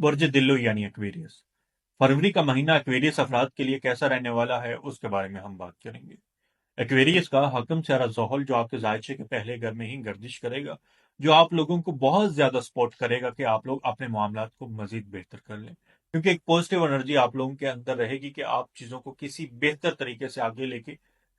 برج दिल्लो यानी एक्वेरियस। फरवरी का महीना एक्वेरियस अफराद के लिए कैसा रहने वाला है उसके बारे में हम बात करेंगे। एक्वेरियस का हकम सारा जोहल जो आपके जायचे के पहले घर में ही गर्दिश करेगा, जो आप लोगों को बहुत ज्यादा सपोर्ट करेगा कि आप लोग अपने मामलात को मजीद बेहतर कर लें, क्योंकि एक पॉजिटिव एनर्जी आप लोगों के अंदर रहेगी कि आप चीजों को किसी बेहतर तरीके से आगे लेके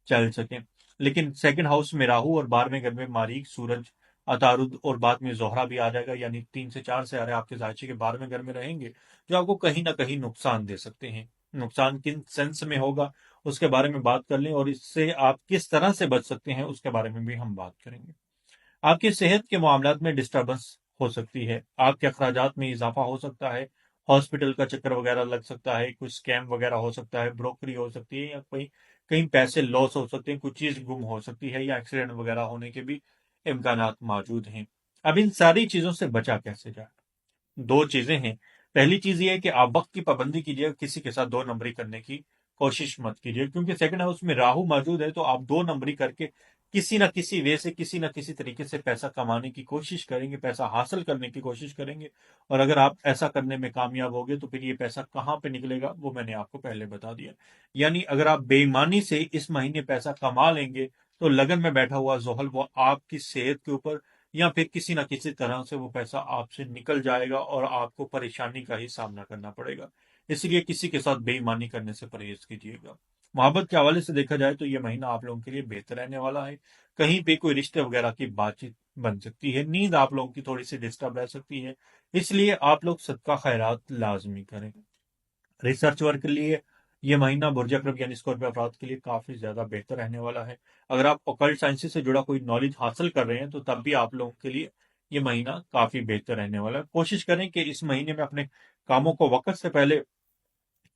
चल सकें। लेकिन सेकंड हाउस में राहु और 12वें घर में मारीख, सूरज, अतारुद और बाद में जोहरा भी आ जाएगा, यानी 3 से 4 से आ रहे आपके जायचे के 12वें घर में रहेंगे, जो आपको कहीं ना कहीं नुकसान दे सकते हैं। नुकसान किन सेंस में होगा उसके बारे में बात कर लें, और इससे आप किस तरह से बच सकते हैं उसके बारे में भी हम बात करेंगे। आपकी सेहत के मामलात में डिस्टर्बेंस हो सकती है, आपके अखराजात में इजाफा हो सकता है, हॉस्पिटल का चक्कर वगैरह लग सकता है, कुछ स्कैम वगैरह हो सकता है, ब्रोकरी हो सकती है, या कोई कहीं पैसे लॉस हो सकते हैं, कुछ चीज गुम हो सकती है, या एक्सीडेंट वगैरह होने के भी इम्कानात मौजूद हैं। अब इन सारी चीजों से बचा कैसे जाए? दो चीजें हैं। पहली चीज ये है कि आप वक्त की पाबंदी कीजिए, किसी के साथ दो नंबरी करने की कोशिश मत कीजिए, क्योंकि सेकंड हाउस में राहु मौजूद है, तो आप दो नंबरी करके किसी ना किसी वे से, किसी ना किसी तरीके से पैसा कमाने की कोशिश करेंगे, पैसा हासिल करने की कोशिश करेंगे। और अगर आप ऐसा करने में कामयाब होगे तो फिर ये पैसा कहाँ पे निकलेगा वो मैंने आपको पहले बता दिया। यानी अगर आप बेईमानी से इस महीने पैसा कमा लेंगे, तो लगन में बैठा हुआ जोहल वो आपकी सेहत के ऊपर या फिर किसी ना किसी तरह से वो पैसा आपसे निकल जाएगा और आपको परेशानी का ही सामना करना पड़ेगा। इसलिए किसी के साथ बेईमानी करने से परहेज कीजिएगा। मोहब्बत के हवाले से देखा जाए तो ये महीना आप लोगों के लिए बेहतर रहने वाला है। कहीं पे कोई रिश्ते वगैरह की बातचीत बन सकती है, नींद आप लोगों की थोड़ी सी डिस्टर्ब रह सकती है, इसलिए आप लोग सदका खैरात लाजमी करें। रिसर्च वर्क के लिए ये महीना बुर्ज अकरब यानी स्कॉर्पियो अफराद के लिए काफी ज्यादा बेहतर रहने वाला है। अगर आप ऑकल्ट साइंसेस से जुड़ा कोई नॉलेज हासिल कर रहे हैं तो तब भी आप लोगों के लिए ये महीना काफी बेहतर रहने वाला है। कोशिश करें कि इस महीने में अपने कामों को वक्त से पहले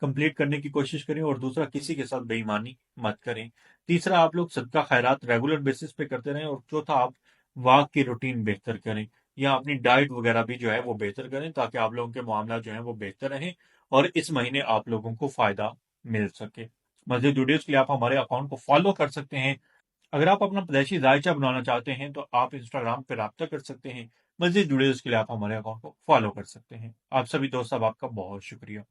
कंप्लीट करने की कोशिश करें, और दूसरा किसी के साथ बेईमानी मत करें। तीसरा, आप लोग सदका खैरात रेगुलर बेसिस पे करते रहें, और चौथा, आप वाक की रूटीन बेहतर करें, या अपनी डाइट वगैरह भी जो है वो बेहतर करें, ताकि आप लोगों के मामला जो है वो बेहतर रहें और इस महीने आप लोगों को फायदा मिल सके। मजीद वीडियोस के लिए आप हमारे अकाउंट को फॉलो कर सकते हैं। अगर आप अपना पैदाइशी जायचा बनाना चाहते हैं तो आप इंस्टाग्राम पर रब्ता कर सकते हैं। मजीद वीडियोस के लिए आप हमारे अकाउंट को फॉलो कर सकते हैं। आप सभी दोस्त, साहब आपका बहुत शुक्रिया।